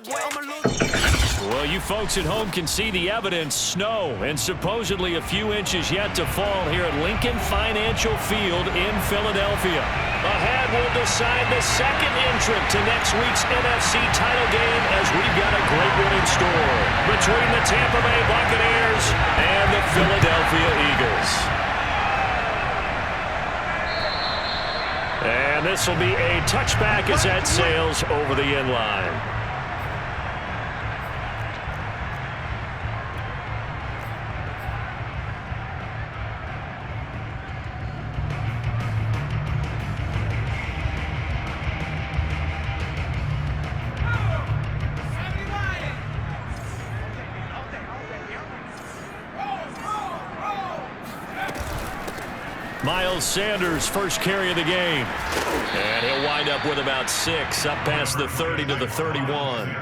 Well, you folks at home can see the evidence. Snow and supposedly a few inches yet to fall here at Lincoln Financial Field in Philadelphia. Ahead will decide the second entrant to next week's NFC title game as we've got a great one in store between the Tampa Bay Buccaneers and the Philadelphia Eagles. And this will be a touchback as that sails over the end line. Miles Sanders, first carry of the game. And he'll wind up with about 6, up past the 30 to the 31.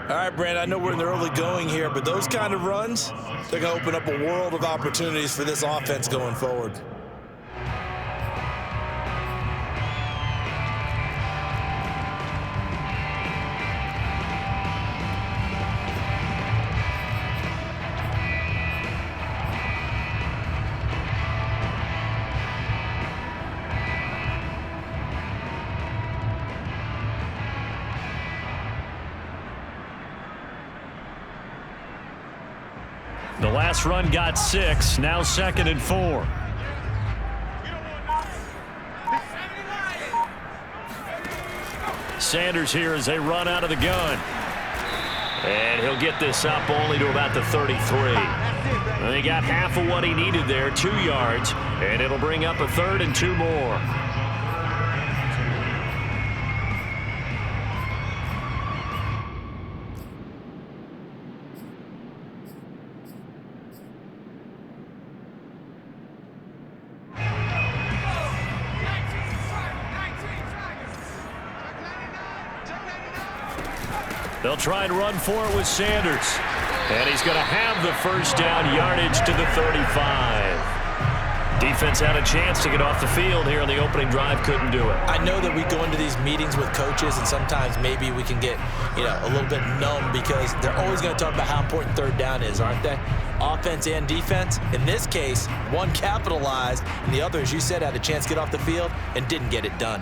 All right, Brandon, I know we're in the early going here, but those kind of runs, they're going to open up a world of opportunities for this offense going forward. The last run got 6, now 2nd and 4. Sanders here as they run out of the gun. And he'll get this up only to about the 33. And he got half of what he needed there, 2 yards, and it'll bring up a 3rd and 2 more. They'll try and run for it with Sanders. And he's going to have the first down, yardage to the 35. Defense had a chance to get off the field here on the opening drive, couldn't do it. I know that we go into these meetings with coaches, and sometimes maybe we can get, a little bit numb because they're always going to talk about how important third down is, aren't they? Offense and defense. In this case, one capitalized, and the other, as you said, had a chance to get off the field and didn't get it done.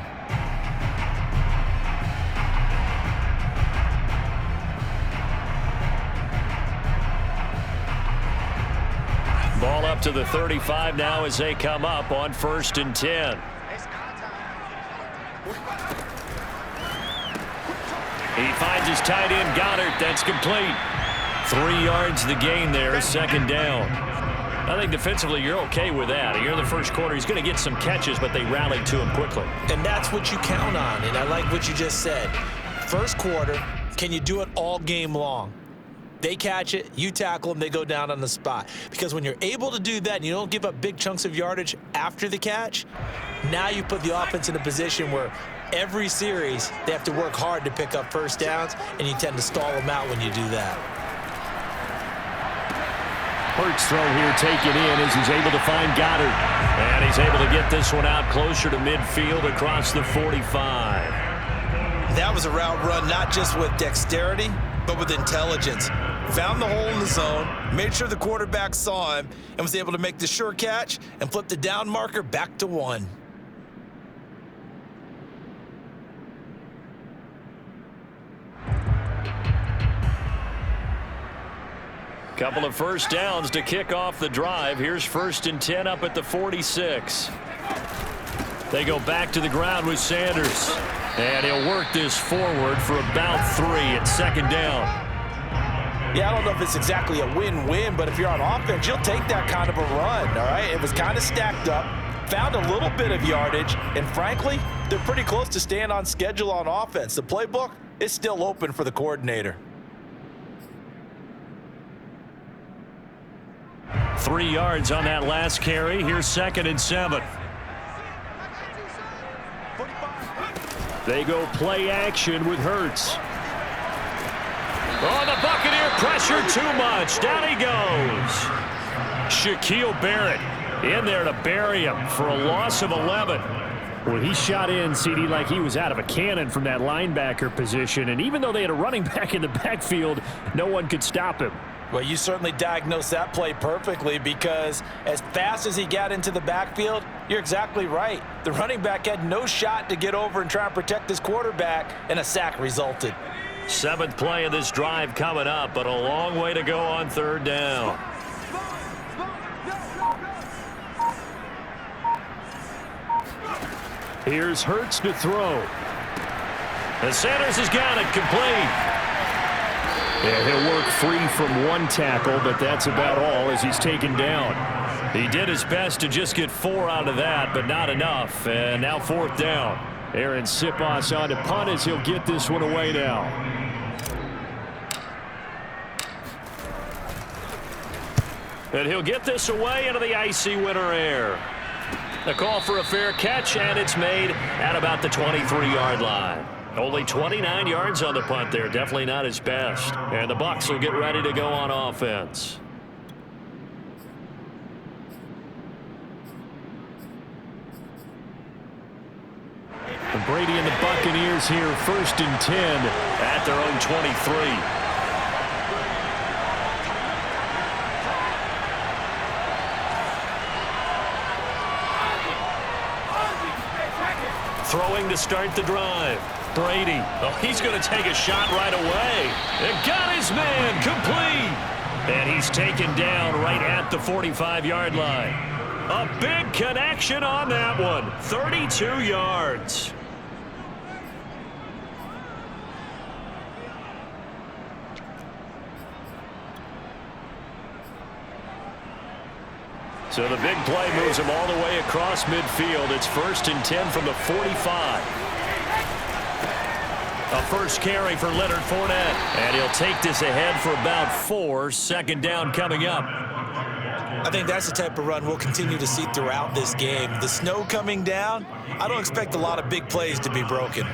Ball up to the 35 now as they come up on 1st and 10. He finds his tight end, Goddard. That's complete. 3 yards the gain there, 2nd down. I think defensively you're okay with that. Here in the first quarter, he's going to get some catches, but they rallied to him quickly. And that's what you count on, and I like what you just said. First quarter, can you do it all game long? They catch it, you tackle them, they go down on the spot. Because when you're able to do that and you don't give up big chunks of yardage after the catch, now you put the offense in a position where every series they have to work hard to pick up first downs, and you tend to stall them out when you do that. Hurts throw here taken in as he's able to find Goddard. And he's able to get this one out closer to midfield across the 45. That was a route run not just with dexterity, but with intelligence. Found the hole in the zone, made sure the quarterback saw him, and was able to make the sure catch and flip the down marker back to 1. Couple of first downs to kick off the drive. Here's 1st and 10 up at the 46. They go back to the ground with Sanders. And he'll work this forward for about 3 at 2nd down. Yeah, I don't know if it's exactly a win-win, but if you're on offense, you'll take that kind of a run, all right? It was kind of stacked up, found a little bit of yardage, and frankly, they're pretty close to staying on schedule on offense. The playbook is still open for the coordinator. 3 yards on that last carry. Here's 2nd and 7. They go play action with Hurts. Oh, the Buccaneer pressure too much. Down he goes. Shaquille Barrett in there to bury him for a loss of 11. Well, he shot in, CD, like he was out of a cannon from that linebacker position. And even though they had a running back in the backfield, no one could stop him. Well, you certainly diagnosed that play perfectly, because as fast as he got into the backfield, you're exactly right. The running back had no shot to get over and try and protect his quarterback, and a sack resulted. 7th play of this drive coming up, but a long way to go on 3rd down. Here's Hurts to throw. And Sanders has got it complete. And he'll work free from one tackle, but that's about all as he's taken down. He did his best to just get 4 out of that, but not enough. And now 4th down. Aaron Siposs on to punt as he'll get this one away now. And he'll get this away into the icy winter air. The call for a fair catch, and it's made at about the 23-yard line. Only 29 yards on the punt there. Definitely not his best. And the Bucs will get ready to go on offense. And Brady and the Buccaneers here, 1st and 10 at their own 23. Throwing to start the drive. Brady. Oh, he's going to take a shot right away. And got his man complete. And he's taken down right at the 45-yard line. A big connection on that one. 32 yards. So the big play moves him all the way across midfield. It's 1st and 10 from the 45. A first carry for Leonard Fournette. And he'll take this ahead for about 4. 2nd down coming up. I think that's the type of run we'll continue to see throughout this game. The snow coming down, I don't expect a lot of big plays to be broken.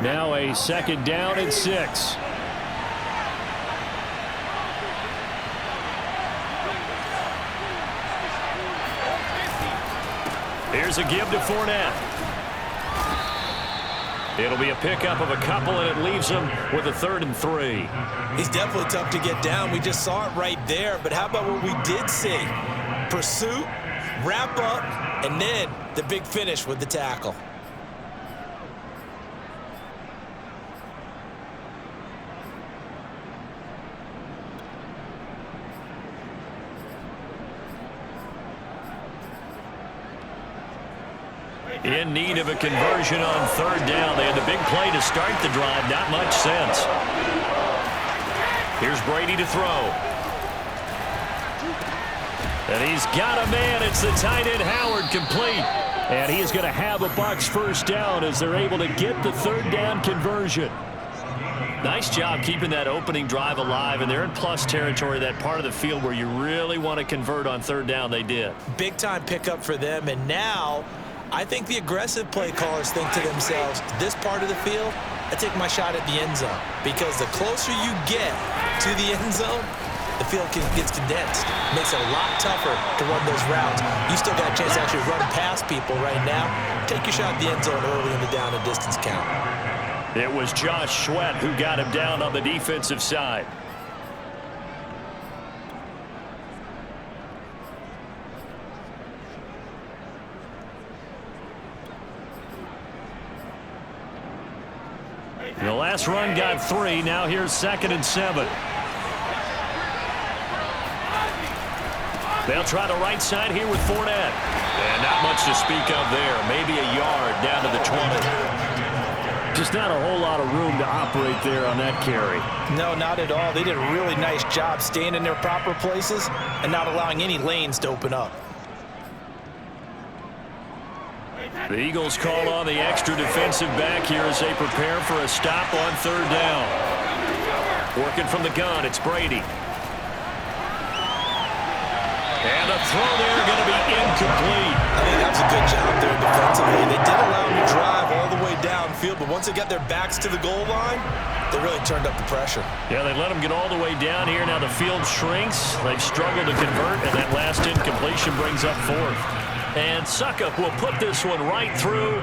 Now a 2nd down and 6. Here's a give to Fournette. It'll be a pickup of a couple, and it leaves him with a 3rd and 3. He's definitely tough to get down. We just saw it right there. But how about what we did see? Pursuit, wrap up, and then the big finish with the tackle. In need of a conversion on 3rd down. They had the big play to start the drive. Not much sense. Here's Brady to throw. And he's got a man. It's the tight end Howard, complete. And he is going to have a Bucs 1st down as they're able to get the 3rd down conversion. Nice job keeping that opening drive alive, and they're in plus territory, that part of the field where you really want to convert on 3rd down. They did. Big time pickup for them, and now I think the aggressive play callers think to themselves, this part of the field, I take my shot at the end zone. Because the closer you get to the end zone, the field gets condensed. Makes it a lot tougher to run those routes. You still got a chance to actually run past people right now. Take your shot at the end zone early in the down and distance count. It was Josh Sweat who got him down on the defensive side. The last run got 3. Now here's 2nd and 7. They'll try the right side here with Fournette. And not much to speak of there. Maybe a yard down to the 20. Just not a whole lot of room to operate there on that carry. No, not at all. They did a really nice job staying in their proper places and not allowing any lanes to open up. The Eagles call on the extra defensive back here as they prepare for a stop on 3rd down. Working from the gun, it's Brady. And a throw there going to be incomplete. I think that was a good job there defensively. They did allow them to drive all the way downfield, but once they got their backs to the goal line, they really turned up the pressure. Yeah, they let them get all the way down here. Now the field shrinks. They've struggled to convert, and that last incompletion brings up 4th. And Suckup will put this one right through.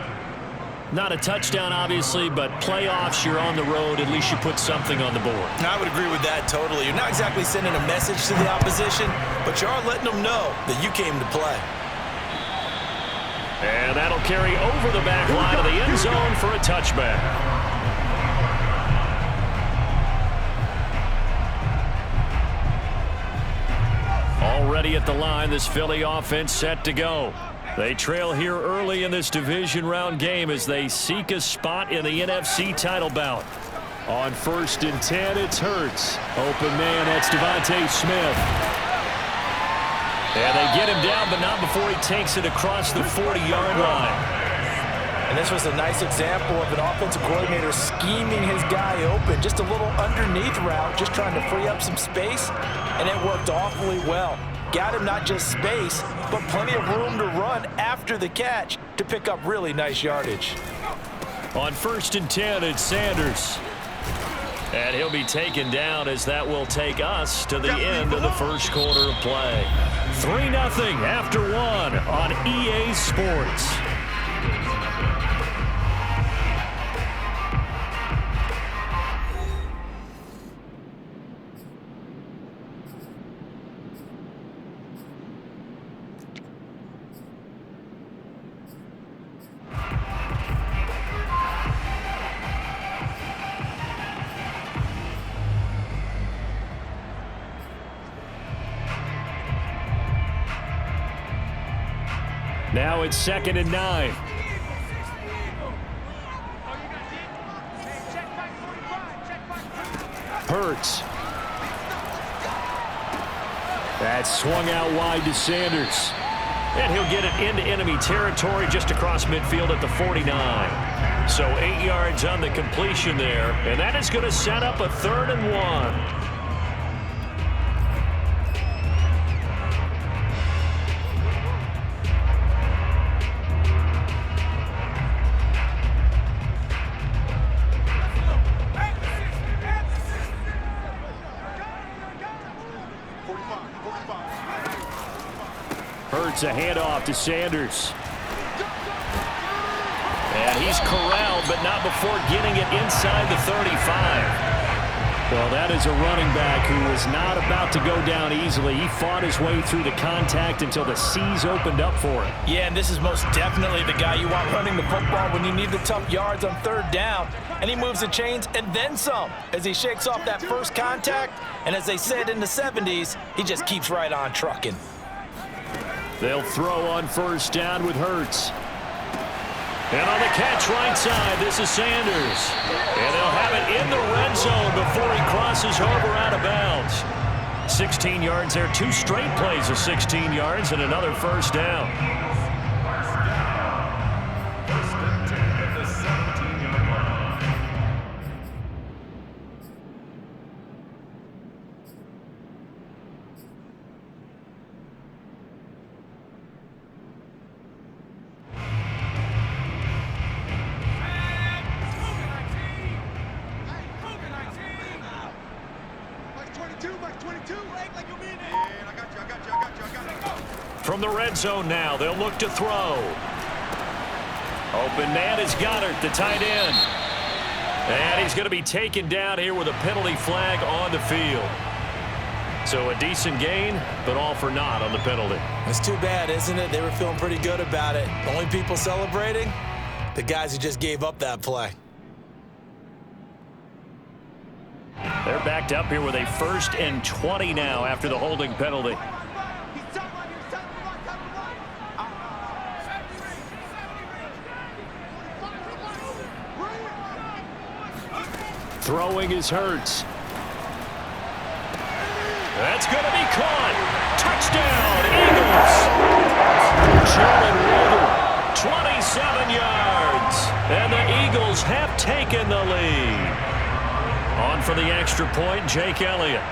Not a touchdown, obviously, but playoffs, you're on the road. At least you put something on the board. I would agree with that totally. You're not exactly sending a message to the opposition, but you are letting them know that you came to play. And that'll carry over the back line of the end zone for a touchback. Already at the line, this Philly offense set to go. They trail here early in this division round game as they seek a spot in the NFC title bout. On 1st and 10, it's Hurts. Open man, that's Devontae Smith. And they get him down, but not before he takes it across the 40-yard line. And this was a nice example of an offensive coordinator scheming his guy open. Just a little underneath route, just trying to free up some space, and it worked awfully well. Got him not just space, but plenty of room to run after the catch to pick up really nice yardage. On 1st and 10, it's Sanders. And he'll be taken down as that will take us to the end of the first quarter of play. 3-0 after 1 on EA Sports. Now it's 2nd and 9. Hurts. That's swung out wide to Sanders. And he'll get it into enemy territory just across midfield at the 49. So 8 yards on the completion there. And that is going to set up a 3rd and 1. Hurts a handoff to Sanders. And he's corralled, but not before getting it inside the 35. Well, that is a running back who was not about to go down easily. He fought his way through the contact until the seas opened up for him. Yeah, and this is most definitely the guy you want running the football when you need the tough yards on 3rd down. And he moves the chains and then some as he shakes off that first contact. And as they said in the 70s, he just keeps right on trucking. They'll throw on 1st down with Hurts. And on the catch right side, this is Sanders. And they'll have it in the red zone before he crosses over out of bounds. 16 yards there, 2 straight plays of 16 yards and another 1st down. From the red zone now, they'll look to throw. Open man is Goddard, the tight end. And he's going to be taken down here with a penalty flag on the field. So a decent gain, but all for naught on the penalty. It's too bad, isn't it? They were feeling pretty good about it. Only people celebrating, the guys who just gave up that play. They're backed up here with a 1st and 20 now after the holding penalty. Throwing is Hurts. That's going to be caught. Touchdown, Eagles. Jalen Reagor, 27 yards. And the Eagles have taken the lead. On for the extra point, Jake Elliott.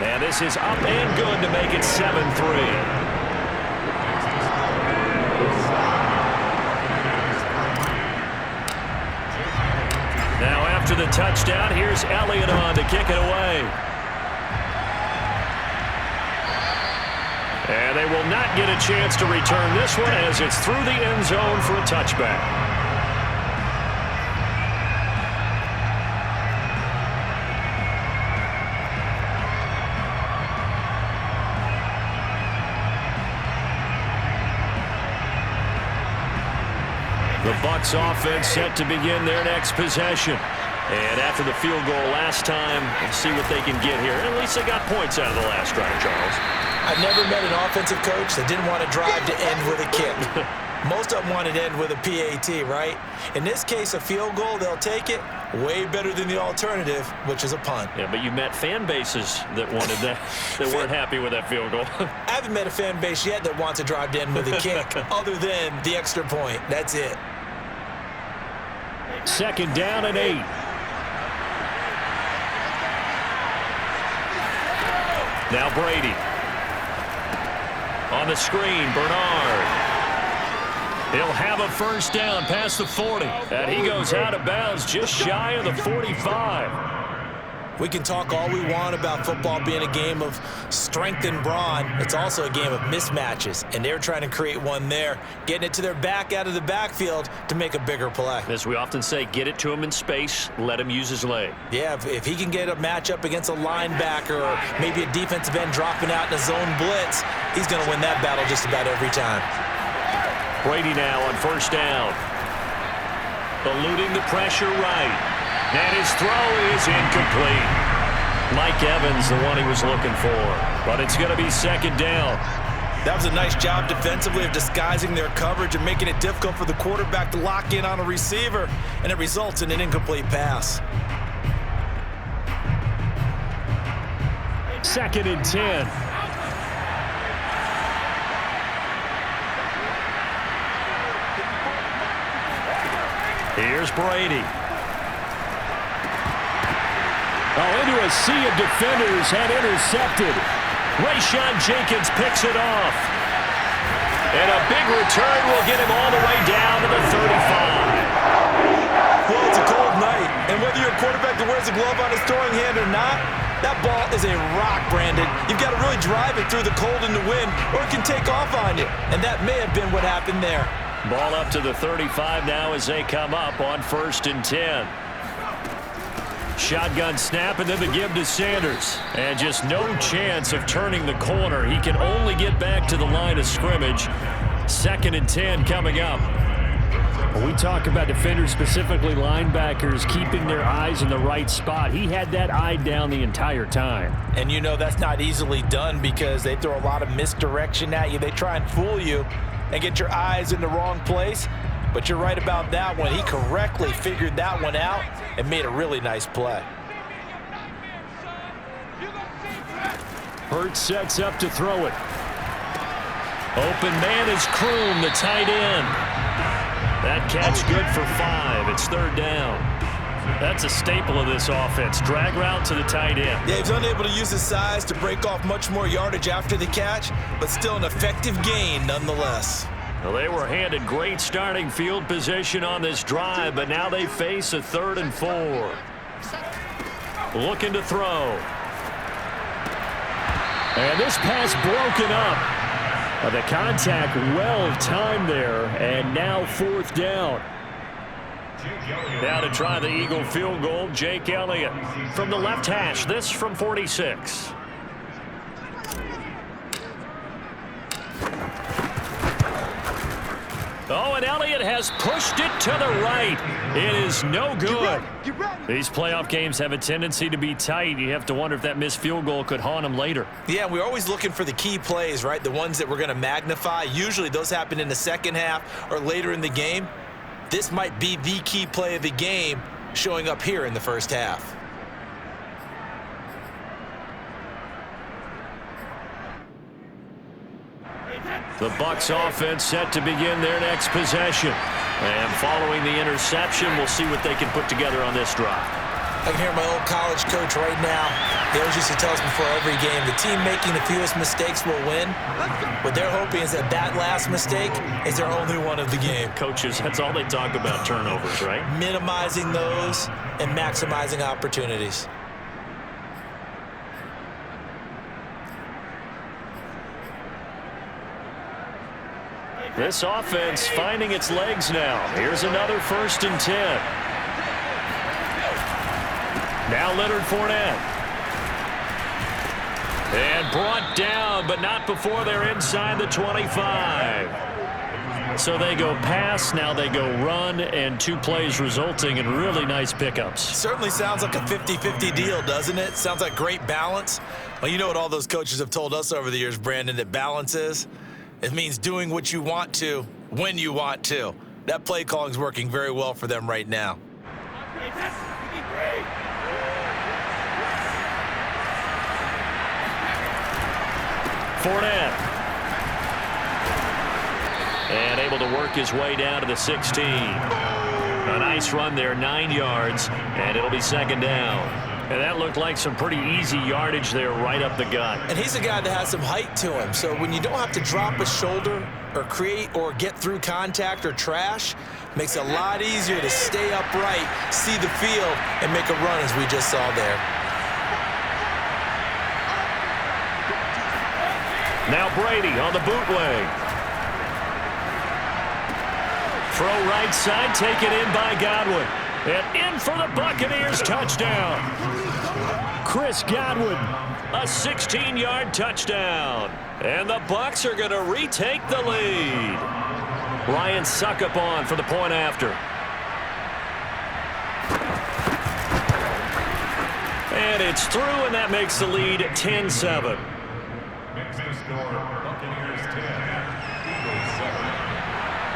And this is up and good to make it 7-3. Now after the touchdown, here's Elliott on to kick it away. And they will not get a chance to return this one as it's through the end zone for a touchback. The Bucs offense set to begin their next possession. And after the field goal last time, we'll see what they can get here. At least they got points out of the last drive, Charles. I've never met an offensive coach that didn't want to drive to end with a kick. Most of them wanted to end with a PAT, right? In this case, a field goal, they'll take it. Way better than the alternative, which is a punt. Yeah, but you met fan bases that wanted that, that weren't happy with that field goal. I haven't met a fan base yet that wants to drive to end with a kick other than the extra point. That's it. 2nd down and 8. Now Brady. On the screen, Bernard. He'll have a first down past the 40. And he goes out of bounds just shy of the 45. We can talk all we want about football being a game of strength and brawn. It's also a game of mismatches, and they're trying to create one there, getting it to their back out of the backfield to make a bigger play. As we often say, get it to him in space, let him use his leg. Yeah, if he can get a matchup against a linebacker or maybe a defensive end dropping out in a zone blitz, he's going to win that battle just about every time. Brady now on first down. Eluding the pressure right. And his throw is incomplete. Mike Evans, the one he was looking for. But it's going to be 2nd down. That was a nice job defensively of disguising their coverage and making it difficult for the quarterback to lock in on a receiver. And it results in an incomplete pass. 2nd and 10. Here's Brady. Into a sea of defenders and intercepted. Rayshawn Jenkins picks it off. And a big return will get him all the way down to the 35. Well, it's a cold night, and whether you're a quarterback that wears a glove on his throwing hand or not, that ball is a rock, Brandon. You've got to really drive it through the cold and the wind, or it can take off on you. And that may have been what happened there. Ball up to the 35 now as they come up on 1st and 10. Shotgun snap and then the give to Sanders. And just no chance of turning the corner. He can only get back to the line of scrimmage. 2nd and 10 coming up. When we talk about defenders, specifically linebackers, keeping their eyes in the right spot, he had that eye down the entire time. And you know that's not easily done because they throw a lot of misdirection at you. They try and fool you and get your eyes in the wrong place. But you're right about that one. He correctly figured that one out and made a really nice play. Hurts sets up to throw it. Open man is Kroom, the tight end. That catch good for 5. It's 3rd down. That's a staple of this offense. Drag route to the tight end. Yeah, he's unable to use his size to break off much more yardage after the catch, but still an effective gain nonetheless. Well, they were handed great starting field position on this drive, but now they face a 3rd and 4. Looking to throw. And this pass broken up. The contact well timed there, and now 4th down. Now to try the Eagle field goal, Jake Elliott from the left hash. This from 46. Oh, and Elliott has pushed it to the right. It is no good. These playoff games have a tendency to be tight. You have to wonder if that missed field goal could haunt them later. Yeah, we're always looking for the key plays, right? The ones that we're going to magnify. Usually those happen in the second half or later in the game. This might be the key play of the game showing up here in the first half. The Bucs offense set to begin their next possession. And following the interception, we'll see what they can put together on this drive. I can hear my old college coach right now. He always used to tell us before every game, the team making the fewest mistakes will win. What they're hoping is that that last mistake is their only one of the game. Coaches, that's all they talk about, turnovers, right? Minimizing those and maximizing opportunities. This offense finding its legs now. Here's another 1st and 10. Now Leonard Fournette. And brought down, but not before they're inside the 25. So they go pass, now they go run, and 2 plays resulting in really nice pickups. Certainly sounds like a 50-50 deal, doesn't it? Sounds like great balance. Well, you know what all those coaches have told us over the years, Brandon, that balance is? It means doing what you want to when you want to. That play calling is working very well for them right now. Fournette. And able to work his way down to the 16. A nice run there, 9 yards, and it'll be 2nd down. And that looked like some pretty easy yardage there right up the gut. And he's a guy that has some height to him, so when you don't have to drop a shoulder or create or get through contact or trash, makes it a lot easier to stay upright, see the field, and make a run as we just saw there. Now Brady on the bootleg. Throw right side, taken in by Godwin. And in for the Buccaneers, touchdown. Chris Godwin, a 16-yard touchdown. And the Bucs are going to retake the lead. Ryan Succop on for the point after. And it's through, and that makes the lead 10-7.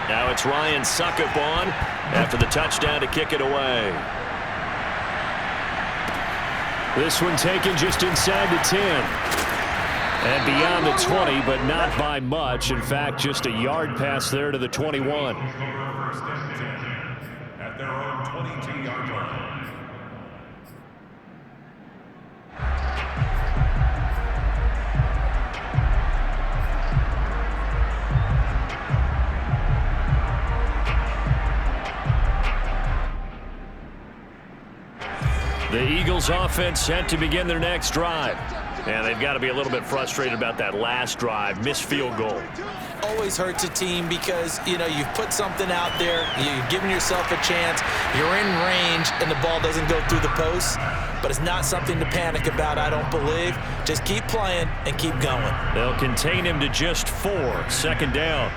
Now it's Ryan Succop on after the touchdown to kick it away. This one taken just inside the 10. And beyond the 20, but not by much. In fact, just a yard pass there to the 21. At their own 22-yard line. The Eagles offense set to begin their next drive. And they've got to be a little bit frustrated about that last drive, missed field goal. Always hurts a team because, you know, you've put something out there, you've given yourself a chance, you're in range, and the ball doesn't go through the post. But it's not something to panic about, I don't believe. Just keep playing and keep going. They'll contain him to just 4, 2nd down.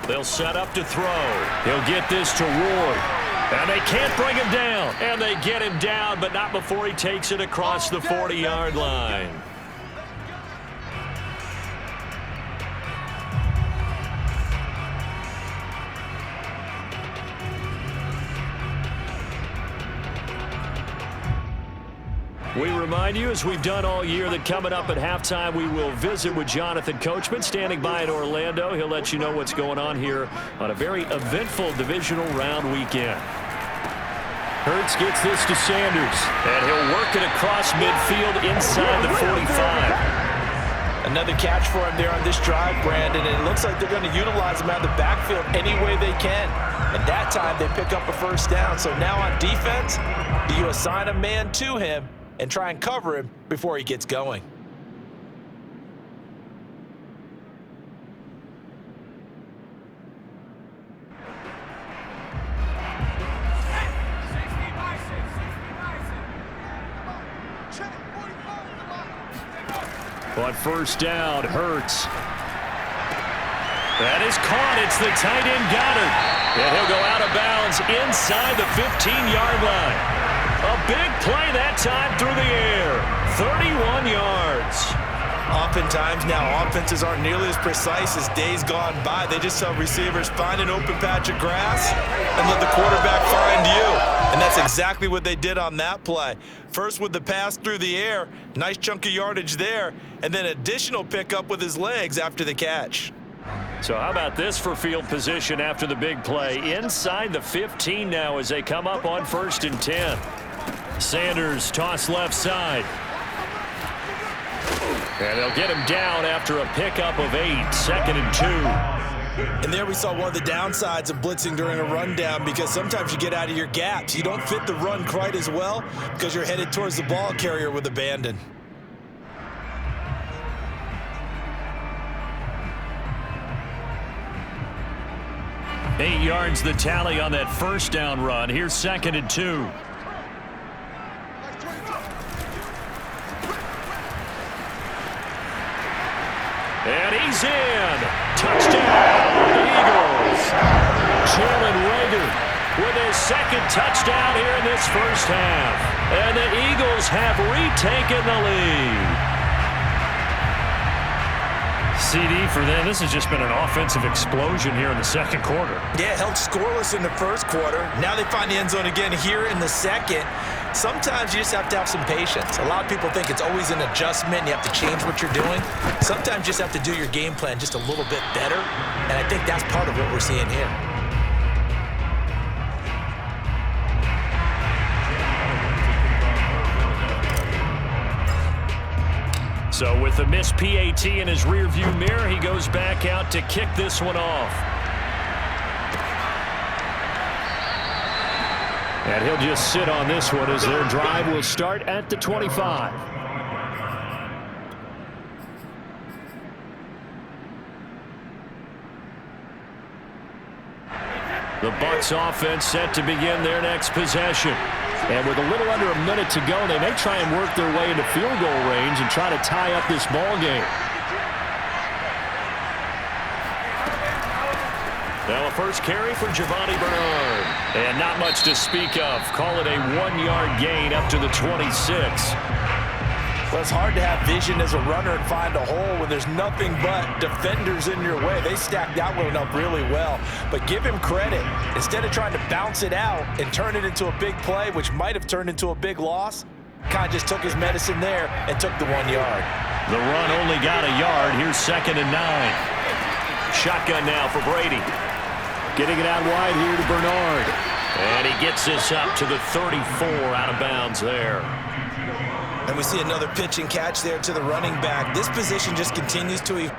They'll set up to throw. He'll get this to Ward. And they can't bring him down. And they get him down, but not before he takes it across the 40-yard line. We remind you, as we've done all year, that coming up at halftime, we will visit with Jonathan Coachman, standing by in Orlando. He'll let you know what's going on here on a very eventful divisional round weekend. Hurts gets this to Sanders, and he'll work it across midfield inside the 45. Another catch for him there on this drive, Brandon, and it looks like they're going to utilize him out of the backfield any way they can. And that time, they pick up a 1st down. So now on defense, do you assign a man to him and try and cover him before he gets going? On 1st down, Hurts. That is caught. It's the tight end Goddard. And he'll go out of bounds inside the 15-yard line. A big play that time through the air. 31 yards. Oftentimes now, offenses aren't nearly as precise as days gone by. They just tell receivers, find an open patch of grass and let the quarterback find you. And that's exactly what they did on that play. First with the pass through the air, nice chunk of yardage there, and then additional pickup with his legs after the catch. So how about this for field position after the big play? Inside the 15 now as they come up on 1st and 10. Sanders toss left side. And they'll get him down after a pickup of 8, 2nd and 2. And there we saw one of the downsides of blitzing during a rundown, because sometimes you get out of your gaps. You don't fit the run quite as well because you're headed towards the ball carrier with abandon. Eight yards the tally on that first down run. Here's 2nd and 2. And he's in. Touchdown, Eagles. Jalen Reagor with his second touchdown here in this first half. And the Eagles have retaken the lead. CD for them. This has just been an offensive explosion here in the second quarter. Yeah, held scoreless in the first quarter. Now they find the end zone again here in the second. Sometimes you just have to have some patience. A lot of people think it's always an adjustment. You have to change what you're doing. Sometimes you just have to do your game plan just a little bit better. And I think that's part of what we're seeing here. So with the missed PAT in his rearview mirror, he goes back out to kick this one off. And he'll just sit on this one as their drive will start at the 25. The Bucs offense set to begin their next possession. And with a little under a minute to go, they may try and work their way into field goal range and try to tie up this ball game. Now a first carry for Giovanni Bernard. And not much to speak of. Call it a 1-yard gain up to the 26. Well, it's hard to have vision as a runner and find a hole when there's nothing but defenders in your way. They stacked that one up really well. But give him credit. Instead of trying to bounce it out and turn it into a big play, which might have turned into a big loss, kind of just took his medicine there and took the 1 yard. The run only got a yard. Here's 2nd and 9. Shotgun now for Brady. Getting it out wide here to Bernard. And he gets this up to the 34 out of bounds there. And we see another pitch and catch there to the running back. This position just continues to evolve.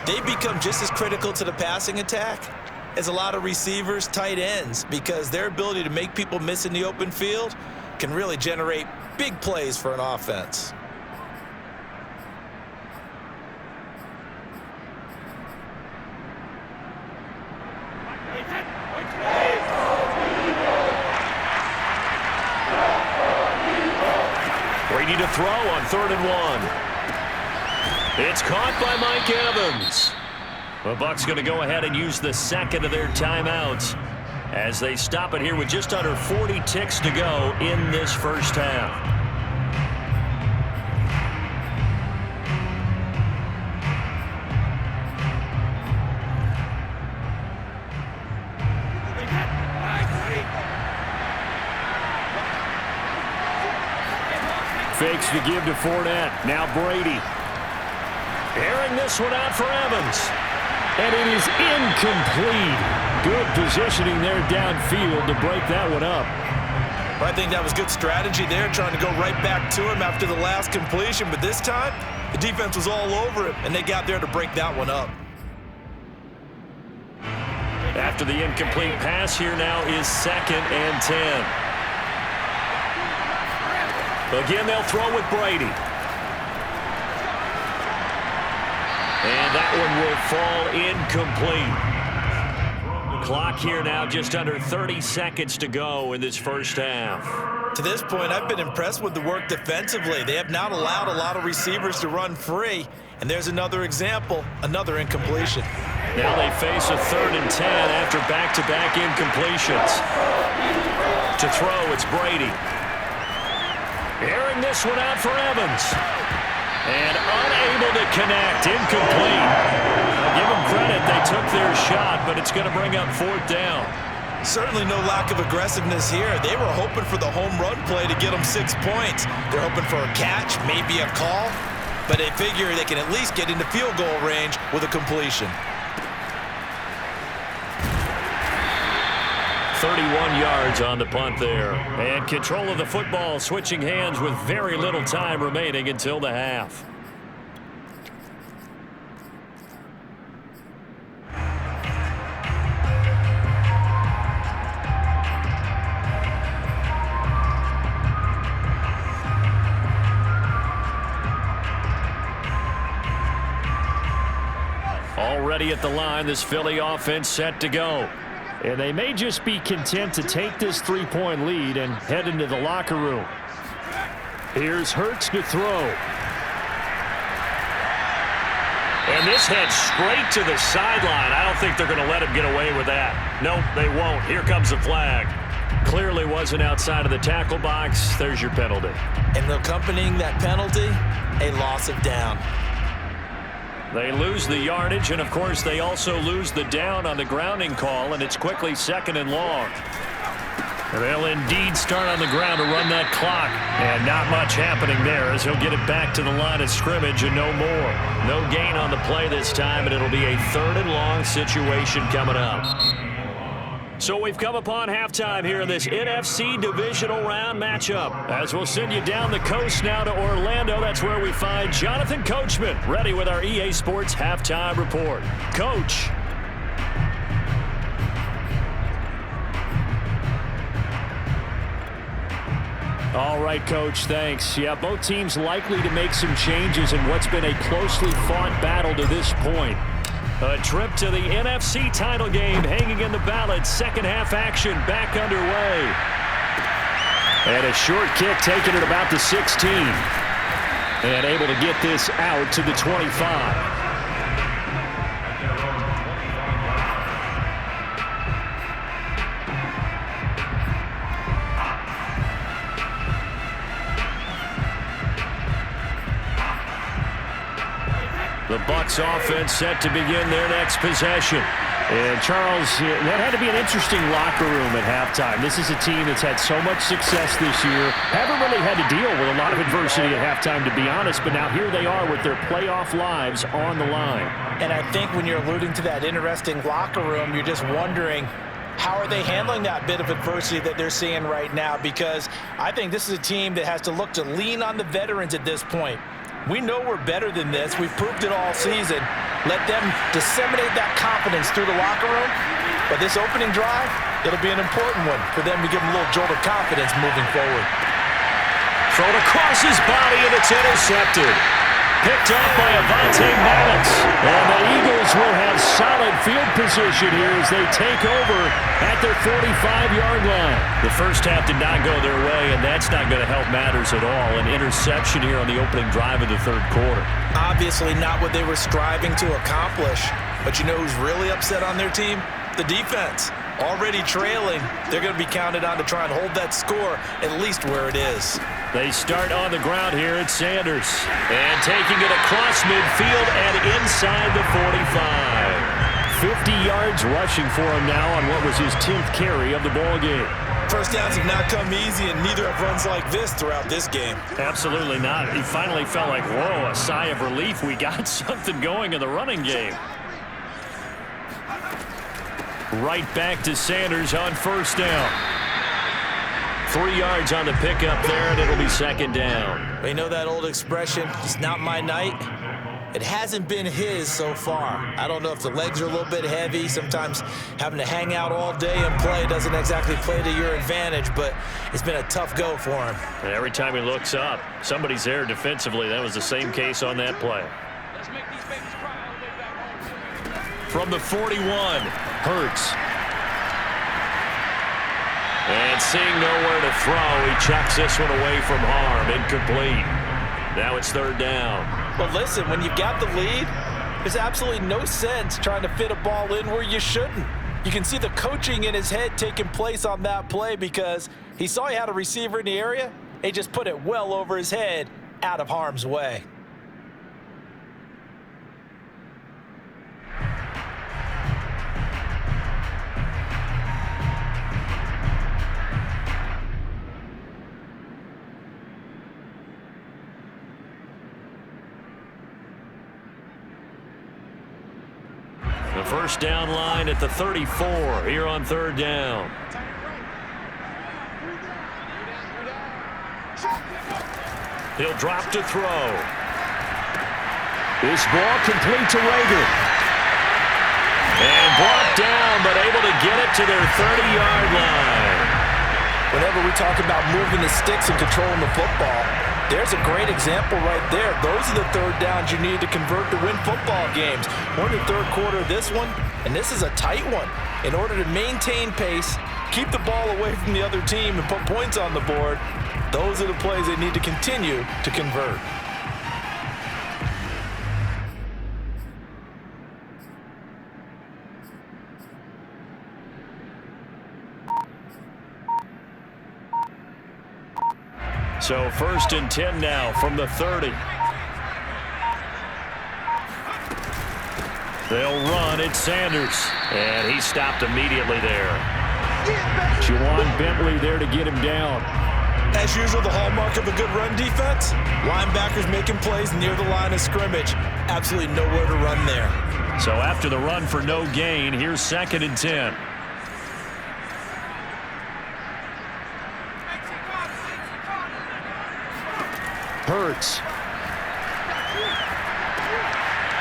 They become just as critical to the passing attack as a lot of receivers, tight ends, because their ability to make people miss in the open field can really generate big plays for an offense. Brady to throw on 3rd and 1. It's caught by Mike Evans. The Bucs going to go ahead and use the second of their timeouts as they stop it here with just under 40 ticks to go in this first half. Fakes to give to Fournette. Now Brady. Airing this one out for Evans. And it is incomplete. Good positioning there downfield to break that one up. I think that was good strategy there, trying to go right back to him after the last completion. But this time, the defense was all over him, and they got there to break that one up. After the incomplete pass, here now is 2nd and 10. Again, they'll throw with Brady. And that one will fall incomplete. Clock here now, just under 30 seconds to go in this first half. To this point, I've been impressed with the work defensively. They have not allowed a lot of receivers to run free. And there's another example, another incompletion. Now they face a 3rd and 10 after back-to-back incompletions. To throw, it's Brady. Airing this one out for Evans. And unable to connect, incomplete. Give them credit, they took their shot, but it's going to bring up 4th down. Certainly no lack of aggressiveness here. They were hoping for the home run play to get them 6 points. They're hoping for a catch, maybe a call, but they figure they can at least get into field goal range with a completion. 31 yards on the punt there. And control of the football switching hands with very little time remaining until the half. Already at the line, this Philly offense set to go. And they may just be content to take this 3-point lead and head into the locker room. Here's Hurts to throw. And this heads straight to the sideline. I don't think they're going to let him get away with that. Nope, they won't. Here comes the flag. Clearly wasn't outside of the tackle box. There's your penalty. And accompanying that penalty, a loss of down. They lose the yardage, and of course they also lose the down on the grounding call, and it's quickly 2nd and long. And they'll indeed start on the ground to run that clock, and not much happening there as he'll get it back to the line of scrimmage and no more. No gain on the play this time, and it'll be a 3rd and long situation coming up. So we've come upon halftime here in this NFC divisional round matchup. As we'll send you down the coast now to Orlando, that's where we find Jonathan Coachman, ready with our EA Sports halftime report. Coach. All right, Coach, thanks. Yeah, both teams likely to make some changes in what's been a closely fought battle to this point. A trip to the NFC title game hanging in the balance. Second half action back underway. And a short kick taken at about the 16. And able to get this out to the 25. The Bucs offense set to begin their next possession. And Charles, that had to be an interesting locker room at halftime. This is a team that's had so much success this year. Haven't really had to deal with a lot of adversity at halftime, to be honest, but now here they are with their playoff lives on the line. And I think when you're alluding to that interesting locker room, you're just wondering, how are they handling that bit of adversity that they're seeing right now? Because I think this is a team that has to look to lean on the veterans at this point. We know we're better than this. We've proved it all season. Let them disseminate that confidence through the locker room. But this opening drive, it'll be an important one for them to give them a little jolt of confidence moving forward. Thrown across his body, and it's intercepted. Picked off by Avonte Maddox. And the Eagles will have solid field position here as they take over at their 45-yard line. The first half did not go their way, and that's not going to help matters at all. An interception here on the opening drive of the 3rd quarter. Obviously not what they were striving to accomplish. But you know who's really upset on their team? The defense. Already trailing, they're going to be counted on to try and hold that score at least where it is. They start on the ground here at Sanders. And taking it across midfield and inside the 45. 50 yards rushing for him now on what was his 10th carry of the ball game. First downs have not come easy, and neither have runs like this throughout this game. Absolutely not. He finally felt like, whoa, a sigh of relief. We got something going in the running game. Right back to Sanders on first down. 3 yards on the pickup there, and it'll be 2nd down. You know that old expression, it's not my night? It hasn't been his so far. I don't know if the legs are a little bit heavy. Sometimes having to hang out all day and play doesn't exactly play to your advantage, but it's been a tough go for him. And every time he looks up, somebody's there defensively. That was the same case on that play. Let's make these babies proud. From the 41, Hurts. And seeing nowhere to throw, he chucks this one away from harm. Incomplete. Now it's third down. Well, listen, when you've got the lead, there's absolutely no sense trying to fit a ball in where you shouldn't. You can see the coaching in his head taking place on that play because he saw he had a receiver in the area. He just put it well over his head, out of harm's way. The first down line at the 34 here on third down. He'll drop to throw. This ball complete to Rager. And brought down, but able to get it to their 30-yard line. Whenever we talk about moving the sticks and controlling the football, there's a great example right there. Those are the third downs you need to convert to win football games. We're in the third quarter of this one, and this is a tight one. In order to maintain pace, keep the ball away from the other team, and put points on the board, those are the plays they need to continue to convert. So first and 10 now from the 30. They'll run at Sanders. And he stopped immediately there. Juwan Bentley there to get him down. As usual, the hallmark of a good run defense, linebackers making plays near the line of scrimmage. Absolutely nowhere to run there. So after the run for no gain, here's second and 10. Hurts.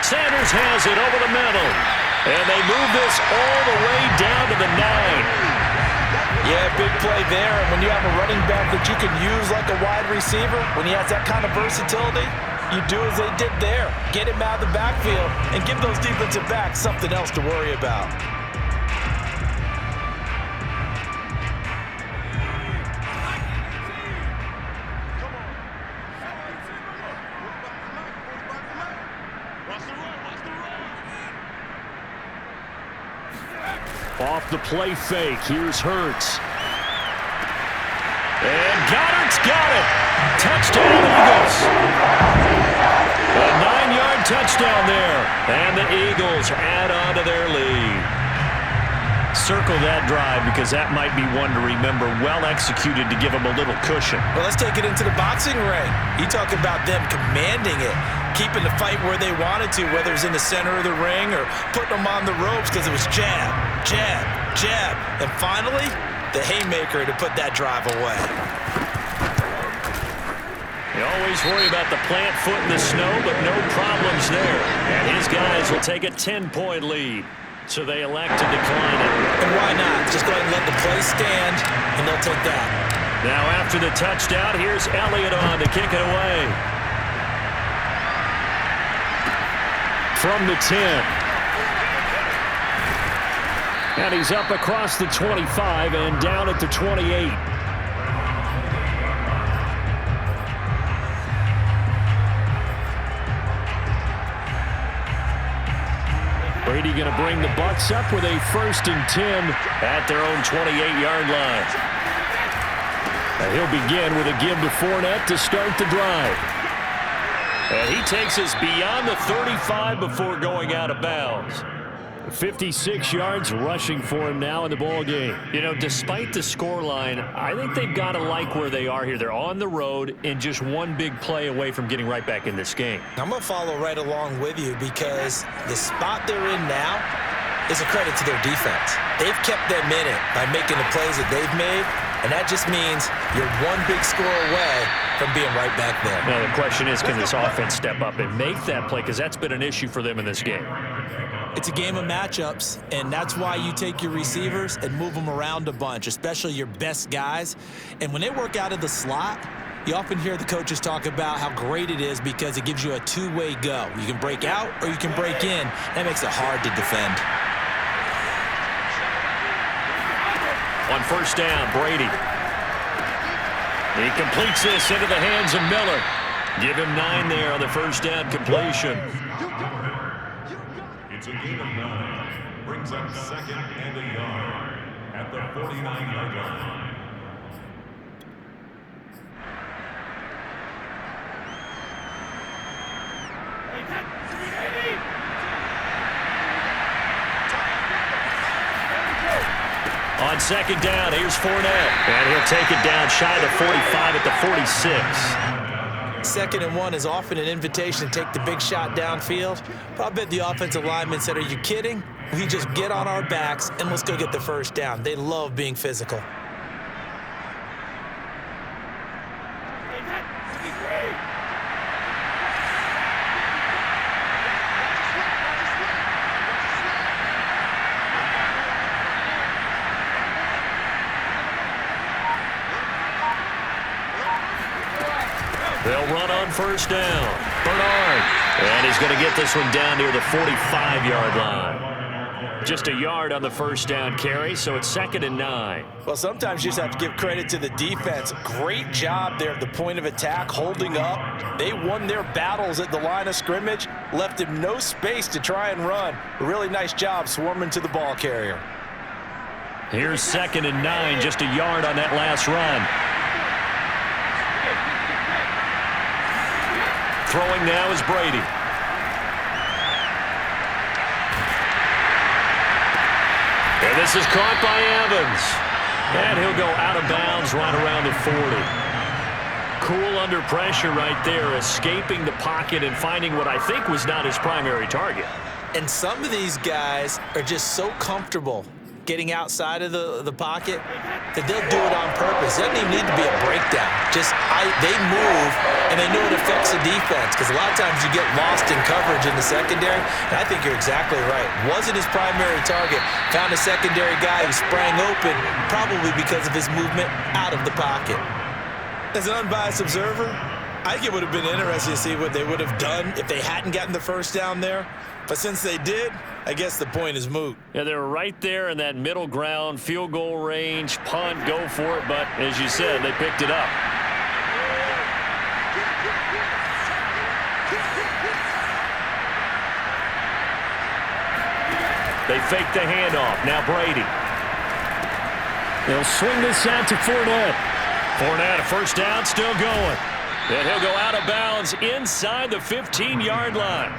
Sanders has it over the middle. And they move this all the way down to the 9. Yeah, big play there. And when you have a running back that you can use like a wide receiver, when he has that kind of versatility, you do as they did there. Get him out of the backfield and give those defensive backs something else to worry about. Off the play fake, here's Hurts. And Goddard's got it. Touchdown, Eagles. A 9-yard touchdown there. And the Eagles add on to their lead. Circle that drive because that might be one to remember. Well executed to give them a little cushion. Well, let's take it into the boxing ring. You talk about them commanding it, keeping the fight where they wanted to, whether it's in the center of the ring or putting them on the ropes because it was jab, jab, jab. And finally, the haymaker to put that drive away. You always worry about the plant foot in the snow, but no problems there. And his guys will take a 10-point lead. So they elect to decline it. And why not? Just go ahead and let the play stand, and they'll take that. Now after the touchdown, here's Elliott on to kick it away. From the 10. And he's up across the 25 and down at the 28. Brady going to bring the Bucs up with a 1st and 10 at their own 28-yard line. And he'll begin with a give to Fournette to start the drive. And he takes us beyond the 35 before going out of bounds. 56 yards rushing for him now in the ball game. You know, despite the scoreline, I think they've got to like where they are here. They're on the road and just one big play away from getting right back in this game. I'm going to follow right along with you because the spot they're in now is a credit to their defense. They've kept them in it by making the plays that they've made, and that just means you're one big score away from being right back there. Now, the question is, can this offense step up and make that play? Because that's been an issue for them in this game. It's a game of matchups, and that's why you take your receivers and move them around a bunch, especially your best guys. And when they work out of the slot, You often hear the coaches talk about how great it is because it gives you a two-way go. You can break out or you can break in. That makes it hard to defend. On first down, Brady. He completes this into the hands of Miller. Give him 9 there on the first down completion. It's a gain of 9. Brings up second and a yard at the 49-yard line. On second down, here's Fournette. And he'll take it down shy of the 45 at the 46. Second and 1 is often an invitation to take the big shot downfield. But I bet the offensive lineman said, are you kidding? We just get on our backs and let's go get the first down. They love being physical. They'll run on first down. Bernard. And he's going to get this one down near the 45-yard line. Just a yard on the first down carry, so it's second and 9. Well, sometimes you just have to give credit to the defense. Great job there at the point of attack, holding up. They won their battles at the line of scrimmage, left him no space to try and run. A really nice job swarming to the ball carrier. Here's second and 9, just a yard on that last run. Throwing now is Brady. And this is caught by Evans. And he'll go out of bounds right around the 40. Cool under pressure right there, escaping the pocket and finding what I think was not his primary target. And some of these guys are just so comfortable getting outside of the pocket that they'll do it on purpose. It doesn't even need to be a breakdown. Just they move, and they know it affects the defense because a lot of times you get lost in coverage in the secondary, and I think you're exactly right. Wasn't his primary target. Found a secondary guy who sprang open, probably because of his movement out of the pocket. As an unbiased observer, I think it would have been interesting to see what they would have done if they hadn't gotten the first down there. But since they did, I guess the point is moot. Yeah, they were right there in that middle ground, field goal range, punt, go for it. But as you said, they picked it up. They fake the handoff. Now Brady. They'll swing this out to Fournette. Fournette, a first down, still going. And he'll go out of bounds inside the 15-yard line.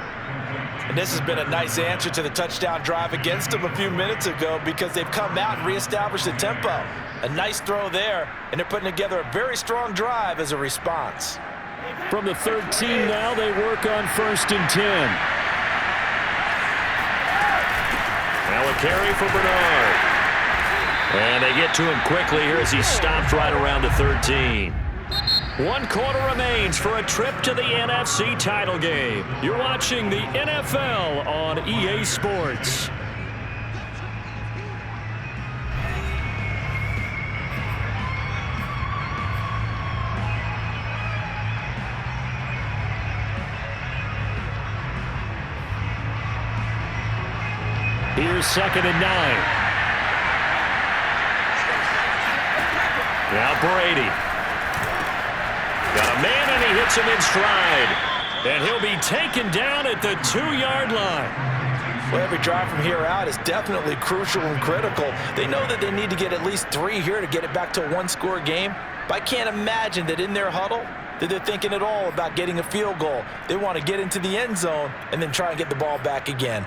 And this has been a nice answer to the touchdown drive against them a few minutes ago because they've come out and reestablished the tempo. A nice throw there, and they're putting together a very strong drive as a response. From the 13 now, they work on first and 10. Now a carry for Bernard. And they get to him quickly here as he stopped right around the 13. 1 quarter remains for a trip to the NFC title game. You're watching the NFL on EA Sports. Here's second and 9. Now Brady. Got a man, and he hits him in stride. And he'll be taken down at the 2-yard line. Well, every drive from here out is definitely crucial and critical. They know that they need to get at least 3 here to get it back to a one-score game. But I can't imagine that in their huddle that they're thinking at all about getting a field goal. They want to get into the end zone and then try and get the ball back again.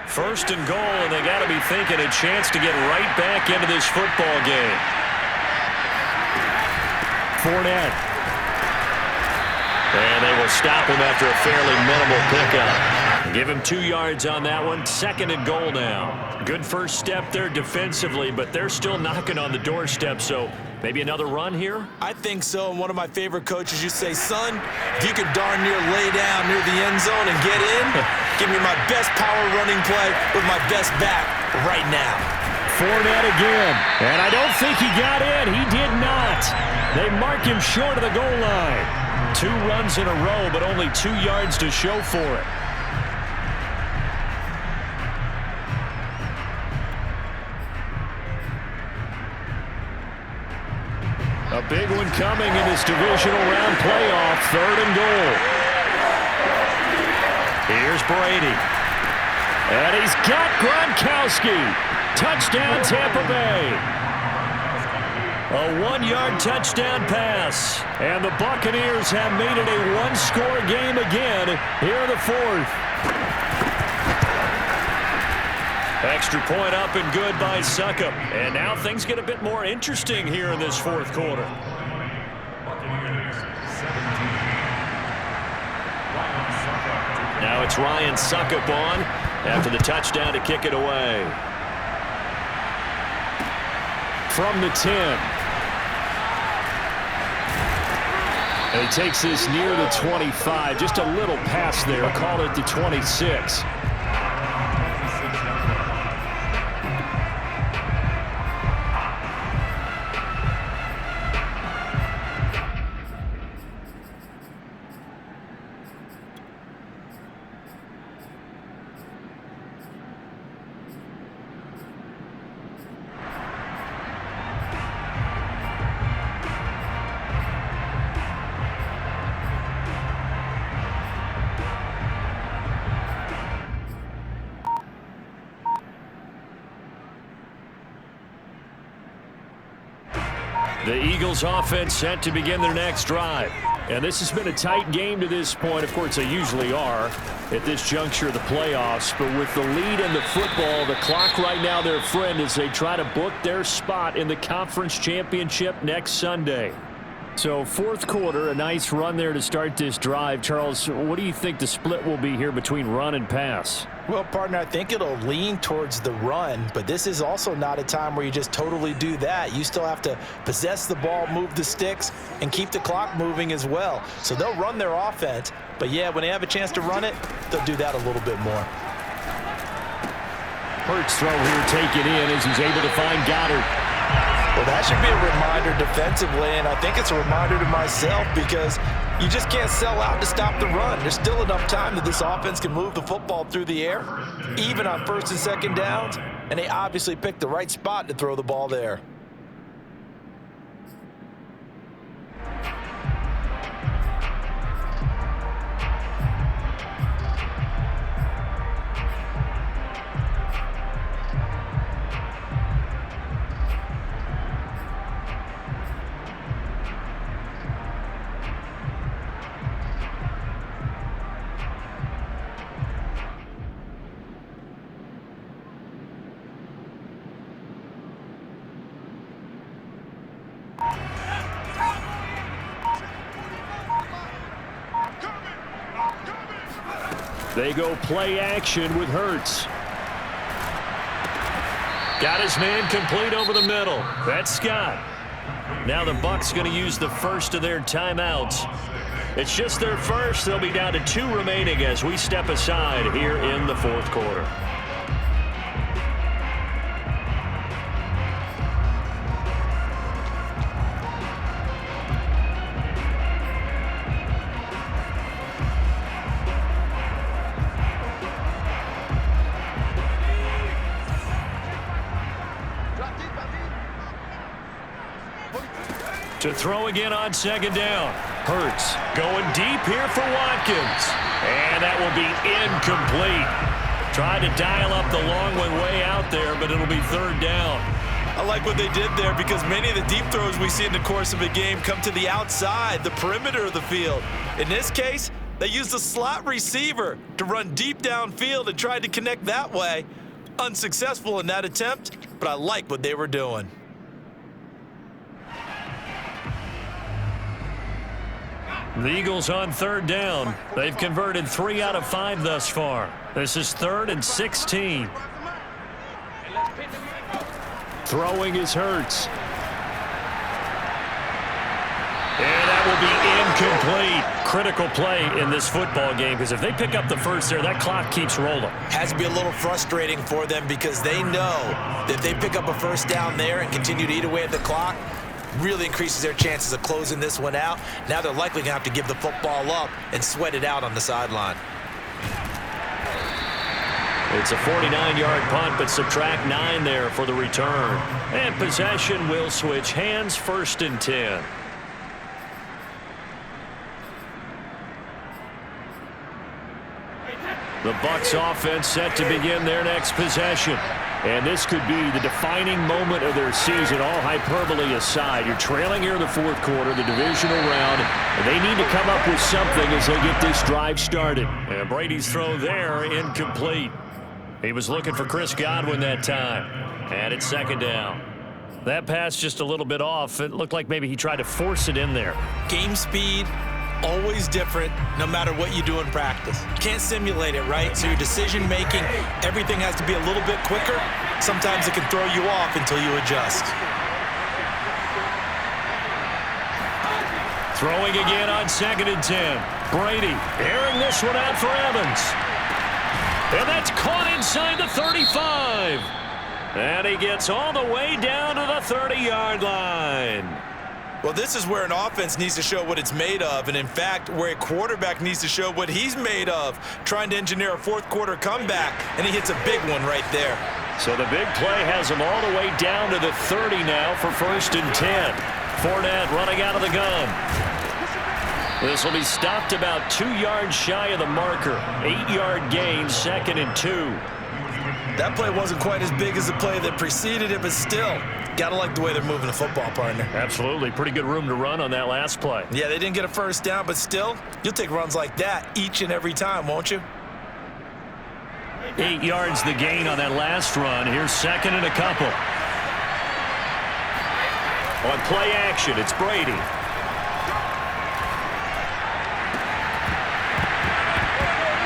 First and goal, and they got to be thinking a chance to get right back into this football game. Fournette. And they will stop him after a fairly minimal pickup. Give him 2 yards on that one. Second and goal now. Good first step there defensively, but they're still knocking on the doorstep, so maybe another run here? I think so. And one of my favorite coaches, you say, son, if you could darn near lay down near the end zone and get in, give me my best power running play with my best back right now. Fournette again. And I don't think he got in. He did not. They mark him short of the goal line. 2 runs in a row, but only 2 yards to show for it. A big one coming in this divisional round playoff. 3rd and goal. Here's Brady. And he's got Gronkowski. Touchdown, Tampa Bay. A 1-yard touchdown pass. And the Buccaneers have made it a 1-score game again here in the 4th. Extra point up and good by Succop. And now things get a bit more interesting here in this 4th quarter. Buccaneers 17. Now it's Ryan Succop on after the touchdown to kick it away. From the 10. And he takes this near the 25. Just a little pass there. Call it the 26. The Eagles offense set to begin their next drive. And this has been a tight game to this point. Of course, they usually are at this juncture of the playoffs. But with the lead in the football, the clock right now their friend as they try to book their spot in the conference championship next Sunday. So 4th quarter, a nice run there to start this drive. Charles, what do you think the split will be here between run and pass? Well, partner, I think it'll lean towards the run, but this is also not a time where you just totally do that. You still have to possess the ball, move the sticks, and keep the clock moving as well. So they'll run their offense, but yeah, when they have a chance to run it, they'll do that a little bit more. Hurts throw here taken in as he's able to find Goddard. Well, that should be a reminder defensively, and I think it's a reminder to myself because you just can't sell out to stop the run. There's still enough time that this offense can move the football through the air, even on 1st and 2nd downs, and they obviously picked the right spot to throw the ball there. They go play action with Hurts. Got his man complete over the middle. That's Scott. Now the Bucs going to use the first of their timeouts. It's just their first. They'll be down to 2 remaining as we step aside here in the 4th quarter. To throw again on 2nd down. Hurts going deep here for Watkins. And that will be incomplete. Tried to dial up the long one way out there, but it'll be 3rd down. I like what they did there because many of the deep throws we see in the course of a game come to the outside, the perimeter of the field. In this case, they used a slot receiver to run deep downfield and tried to connect that way. Unsuccessful in that attempt, but I like what they were doing. The Eagles on 3rd down. They've converted 3 out of 5 thus far. This is 3rd and 16. Throwing is Hurts. And that will be Incomplete. Critical play in this football game because if they pick up the first there, that clock keeps rolling. Has to be a little frustrating for them because they know that if they pick up a first down there and continue to eat away at the clock, really increases their chances of closing this one out. Now they're likely going to have to give the football up and sweat it out on the sideline. It's a 49-yard punt, but subtract 9 there for the return. And possession will switch hands, 1st and 10. The Bucs offense set to begin their next possession. And this could be the defining moment of their season, all hyperbole aside. You're trailing here in the 4th quarter, the divisional round, and they need to come up with something as they get this drive started. And Brady's throw there, incomplete. He was looking for Chris Godwin that time. And it's 2nd down. That pass just a little bit off. It looked like maybe he tried to force it in there. Game speed, always different no matter what you do in practice. You can't simulate it, right? So your decision making, everything has to be a little bit quicker. Sometimes it can throw you off until you adjust. Throwing again on 2nd and 10. Brady airing this one out for Evans. And that's caught inside the 35. And he gets all the way down to the 30-yard line. Well, this is where an offense needs to show what it's made of, and in fact, where a quarterback needs to show what he's made of, trying to engineer a 4th quarter comeback, and he hits a big one right there. So the big play has him all the way down to the 30 now for 1st and 10. Fournette running out of the gun. This will be stopped about 2 yards shy of the marker. 8-yard gain, 2nd and 2. That play wasn't quite as big as the play that preceded it, but still, gotta like the way they're moving the football, partner. Absolutely. Pretty good room to run on that last play. Yeah, they didn't get a first down, but still, you'll take runs like that each and every time, won't you? 8 yards the gain on that last run. Here's 2nd and a couple. On play action, it's Brady.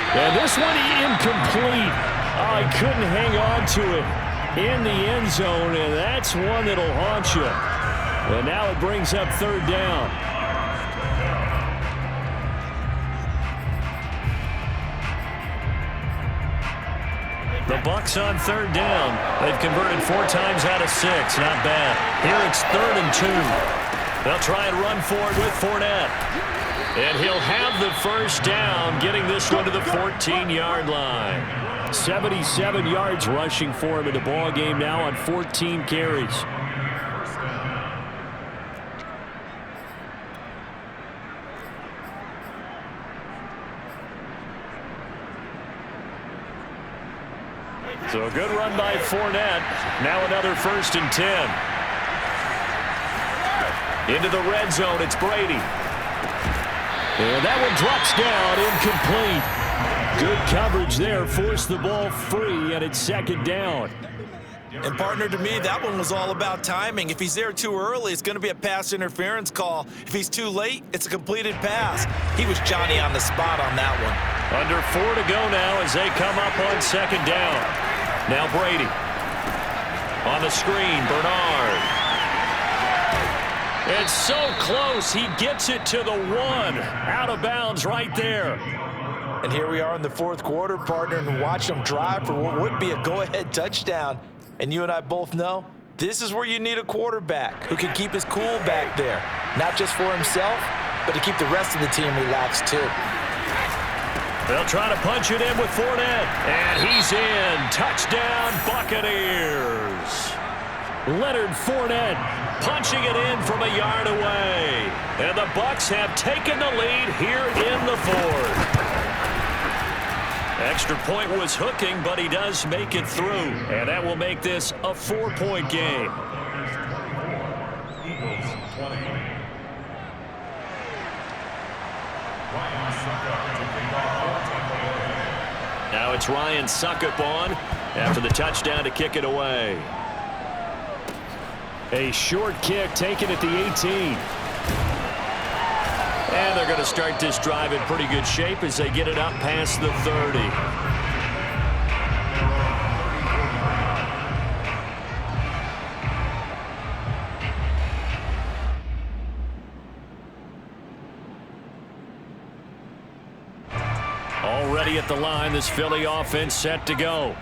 And this one incomplete. Oh, he couldn't hang on to it in the end zone, and that's one that'll haunt you. And now it brings up 3rd down. The Bucs on 3rd down. They've converted 4 times out of 6. Not bad. Here it's 3rd and 2. They'll try and run for it with Fournette. And he'll have the first down, getting this one to the 14-yard line. 77 yards rushing for him in the ball game now on 14 carries. So a good run by Fournette. Now another 1st and 10. Into the red zone, it's Brady. And that one drops down, incomplete. Good coverage there, forced the ball free, and it's 2nd down. And partner, to me, that one was all about timing. If he's there too early, it's going to be a pass interference call. If he's too late, it's a completed pass. He was Johnny on the spot on that one. Under 4 to go now as they come up on 2nd down. Now Brady. On the screen, Bernard. It's so close, he gets it to the 1. Out of bounds right there. And here we are in the 4th quarter, partner, and watch them drive for what would be a go-ahead touchdown. And you and I both know this is where you need a quarterback who can keep his cool back there. Not just for himself, but to keep the rest of the team relaxed too. They'll try to punch it in with Fournette. And he's in. Touchdown, Buccaneers. Leonard Fournette punching it in from a yard away. And the Bucs have taken the lead here in the 4th. Extra point was hooking, but he does make it through. And that will make this a 4-point game. Eagles 20. Now it's Ryan Suckup on after the touchdown to kick it away. A short kick taken at the 18. And they're going to start this drive in pretty good shape as they get it up past the 30. Already at the line, this Philly offense set to go.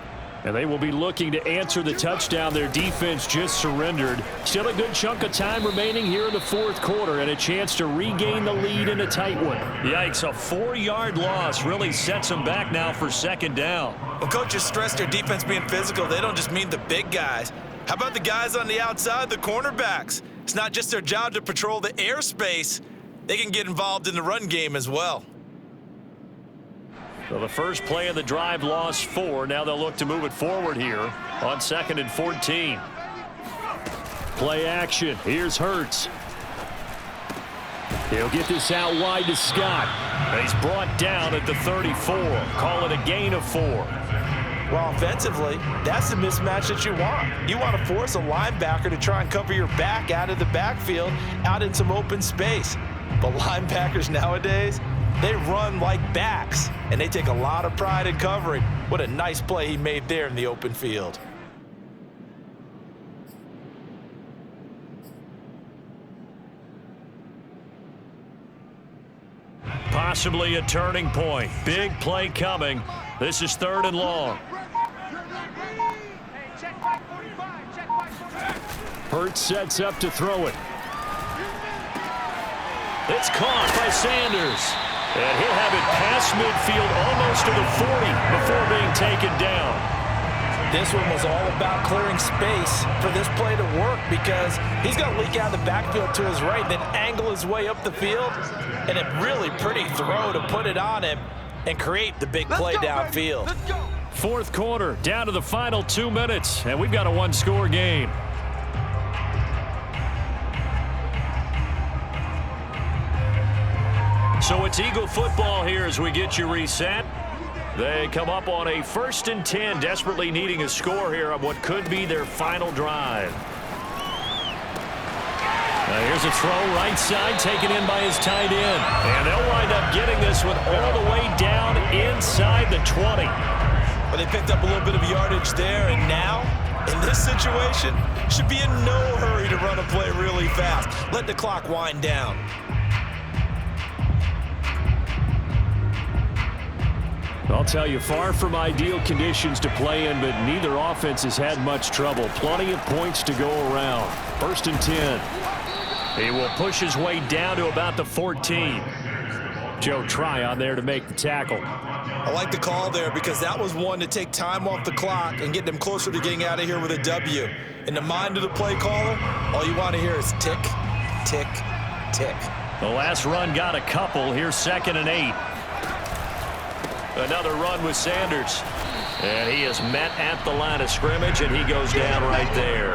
And they will be looking to answer the touchdown their defense just surrendered. Still a good chunk of time remaining here in the fourth quarter and a chance to regain the lead in a tight one. Yikes, a 4-yard loss really sets them back now for second down. Well, coaches stress their defense being physical. They don't just mean the big guys. How about the guys on the outside, the cornerbacks? It's not just their job to patrol the airspace. They can get involved in the run game as well. So the first play of the drive lost 4. Now they'll look to move it forward here on 2nd and 14. Play action. Here's Hurts. He'll get this out wide to Scott. And he's brought down at the 34. Call it a gain of 4. Well, offensively, that's the mismatch that you want. You want to force a linebacker to try and cover your back out of the backfield, out in some open space. But linebackers nowadays, they run like backs, and they take a lot of pride in covering. What a nice play he made there in the open field. Possibly a turning point. Big play coming. This is 3rd and long. Hurts sets up to throw it. It's caught by Sanders. And he'll have it past midfield almost to the 40 before being taken down. This one was all about clearing space for this play to work because he's going to leak out of the backfield to his right, then angle his way up the field. And a really pretty throw to put it on him and create the big play downfield. Fourth quarter, down to the final 2 minutes, and we've got a 1-score game. So it's Eagle football here as we get you reset. They come up on a 1st and 10, desperately needing a score here on what could be their final drive. Now here's a throw right side taken in by his tight end. And they'll wind up getting this one all the way down inside the 20. But they picked up a little bit of yardage there, and now, in this situation, should be in no hurry to run a play really fast. Let the clock wind down. I'll tell you, far from ideal conditions to play in, but neither offense has had much trouble. Plenty of points to go around. 1st and 10. He will push his way down to about the 14. Joe Tryon there to make the tackle. I like the call there because that was one to take time off the clock and get them closer to getting out of here with a W. In the mind of the play caller, all you want to hear is tick, tick, tick. The last run got a couple. Here's 2nd and 8. Another run with Sanders. And he is met at the line of scrimmage, and he goes down right there.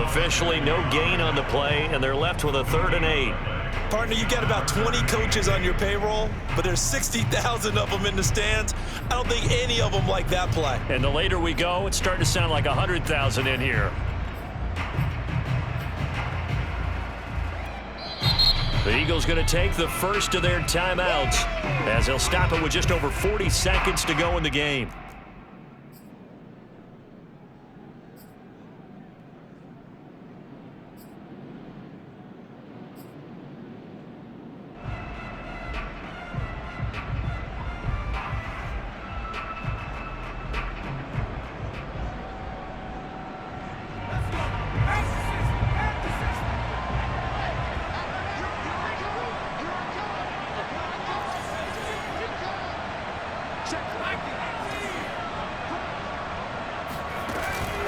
Officially no gain on the play, and they're left with a 3rd and 8. Partner, you got about 20 coaches on your payroll, but there's 60,000 of them in the stands. I don't think any of them like that play. And the later we go, it's starting to sound like 100,000 in here. The Eagles going to take the first of their timeouts as they'll stop it with just over 40 seconds to go in the game.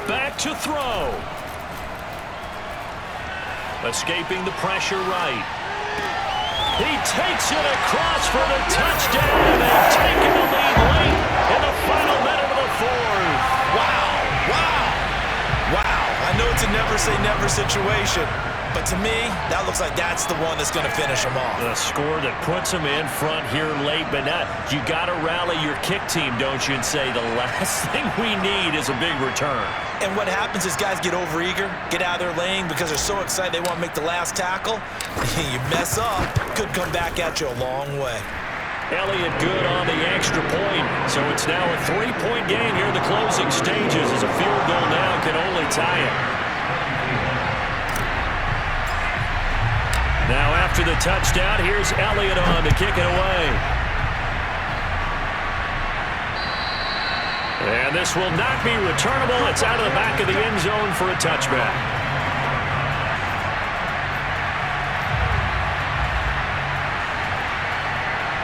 Back to throw. Escaping the pressure right. He takes it across for the touchdown. They've taken the lead late in the final minute of the 4th. Wow, wow, wow. I know it's a never say never situation, but to me, that looks like that's the one that's going to finish them off. The score that puts them in front here late, but not. You got to rally your kick team, don't you, and say the last thing we need is a big return. And what happens is guys get overeager, get out of their lane because they're so excited they want to make the last tackle. You mess up, could come back at you a long way. Elliott good on the extra point. So it's now a 3-point game here in the closing stages as a field goal now can only tie it. Now after the touchdown, here's Elliott on to kick it away. this will not be returnable. It's out of the back of the end zone for a touchback.